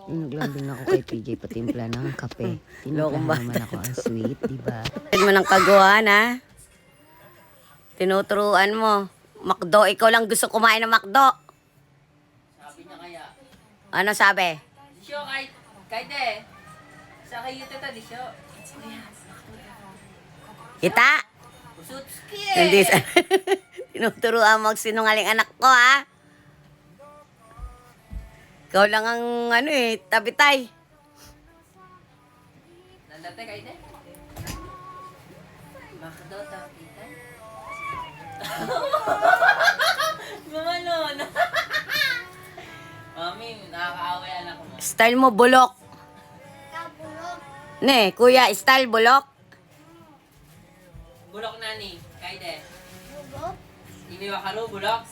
Naglambing ako kay PJ patimpla ng kape. Lokong Tinumplahan naman ako ang sweet, di ba? Tignan mo ng kagawa na. Tinuturuan mo. Makdo, ikaw lang gusto kumain ng makdo. Sabi niya kaya. Ano sabi? Disyo, kay de. Sa kayo tata, disyo. Kita? Usutski Hindi sa... Tinuturuan mo sinungaling anak ko, ha? Ikaw lang ang ano tabitay. Nandate kay de. Makdo, tapitay. Gumanon. Mami, nakakaaway anak mo. Style mo bulok. Ne, kuya, style bulok. Bulok nani, kay de. Ini wakaro bulok.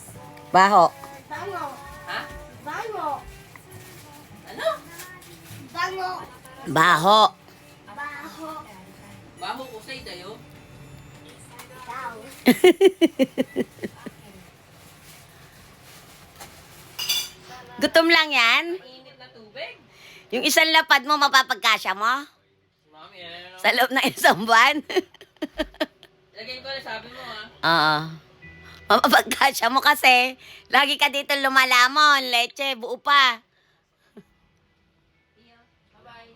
Baho. Ha? Ano? Baho. Baho ko say dayo. Gutom lang yan. Init na tubig. Yung isang lapad mo, mapapagkasya mo? Mami, ano? Sa loob ng isang buwan? Lagay ko na sabi mo ha. Oo. Mapapagkasya mo kasi. Lagi ka dito lumalamon. Leche, buo pa. Iyo, bye-bye.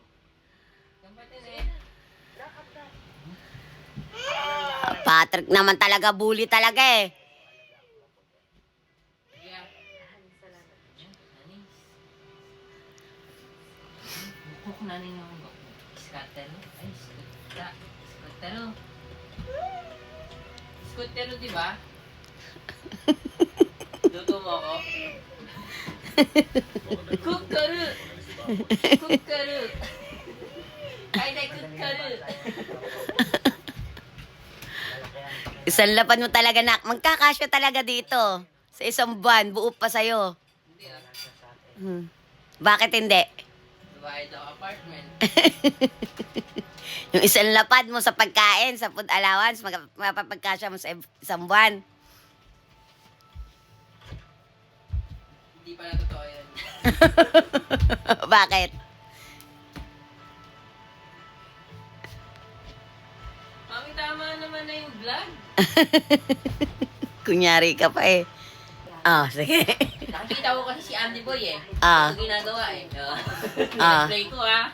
Gampatin Patrick naman talaga, bully talaga eh. Yeah. Nani? Bukok na ninyo ang skatero. Ay, skatero. Skatero, di ba? Luto mo ako? Kukkaru! Kukkaru! Ay, na, kukkaru! Isang lapad mo talaga na. Magkakasya talaga dito. Sa isang buwan, buo pa sa'yo. Hindi ah. Bakit hindi? Bahay daw apartment. Yung isang lapad mo sa pagkain, sa food allowance, mapapagkasya mo sa isang buwan. Hindi pala totoo yan. Bakit? Mami, tama naman na yung vlog. Kunyari ka pa eh. Sige. Nakikita ko kasi si Andy Boy eh. Ah. Ano ginagawa eh. Ah. Play ko ha.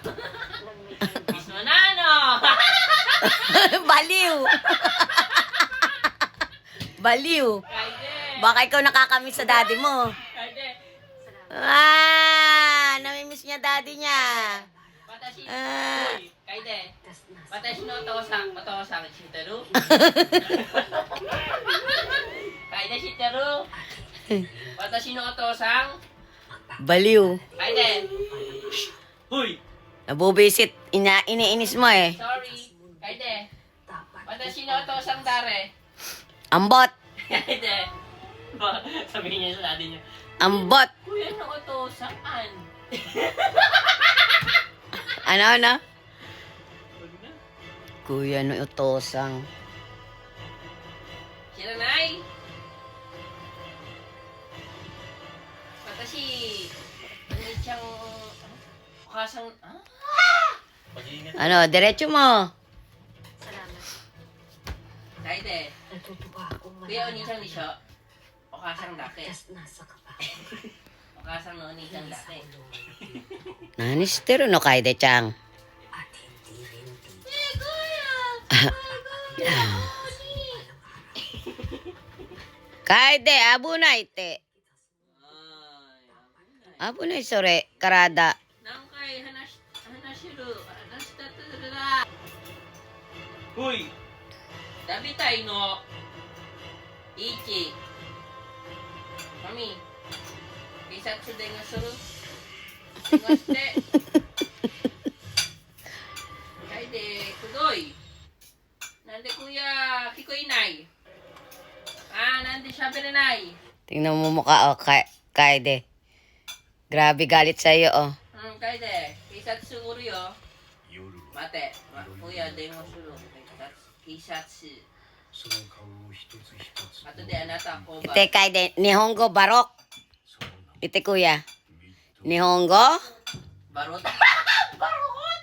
Mismo na ano. Baliw! Baliw! Kaide. Baka ikaw nakakamiss sa daddy mo. Kaide. Namimiss niya daddy niya. Watashi. Ah. Uy, Kaide. Watashi no otosan shiteru. Kaide shiteru. Watashi no otosan. Baliw. Kaide. Huy. Nabubisit. Iniinis mo eh. Sorry. Kaide. Watashi no otosan dare. Ambot. Kaide. Sabihin niya sa daddy niya. Ambot. Kuya no otosan. Ano? Kuya no utosang. Shiranai. Watashi, siyang ukasang, Ano, diretso mo. Kaide. Kuya onisang disyo. Ukasang dake. Ukasang no onisang dake. Nanistero no kaide chang. Kaide, abunay te. Abunay sore, karada. Nangkay, hanashiru, hanashitatada. Huy! Dabitai no ichi. Mami, isatsu de nga suru. Ingaste. Kaide, kudoi. Nande kuya, kikoinay. Nande shaberenai. Tingnan mo mukha, kaide. Grabe galit sa'yo, oh. Kaide, kisatsu uru yo. Mate, kuya, demo suru. Kisatsu. Ato de anata ko ba? Ite kaide, Nihongo barok. Ite kuya. Nihongo Barot? Barot!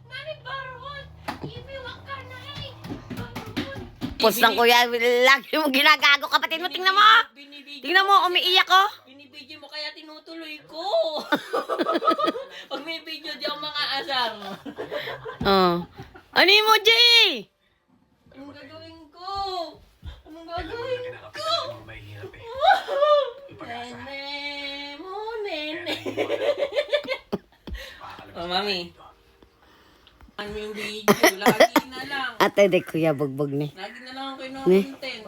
Nani barot? Ibiwak ka na eh! Barot! Post ng kuya, lagi mo ginagago kapatid mo. Tingnan mo. Tingnan mo, umiiyak ko. Binibidyo mo kaya tinutuloy ko. Pag may video, di ako mga asar. Oh. Ano yung emoji? Anong gagawin ko? Anong gagawin ko? Nene mo, nene. Oh, mami. Ano yung video? Lagi na lang. Ate, de kuya, bugbog ni. Lagi na lang ako content.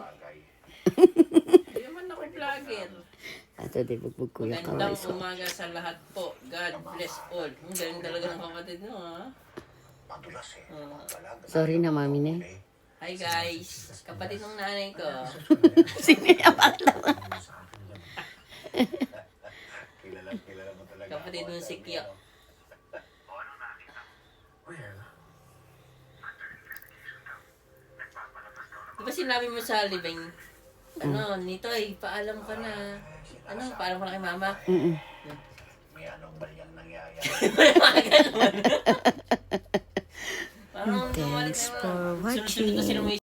Hindi naman ako vlogger. Ate, de bugbog kuya. Magandang Kaway so. umaga sa lahat po. God bless all. Ang galing talaga ng kapatid mo, ha? Sorry na, mami ne. Hi guys, kapatid ng nanay ko. Siniyapak naman. Kapatid ng si Kyo. Di ba sinabi mo sa living, ano, nito ay paalam ka na. Ano, paalam ka na kay mama? Parang Thanks for watching. Sunod-sunod na sila may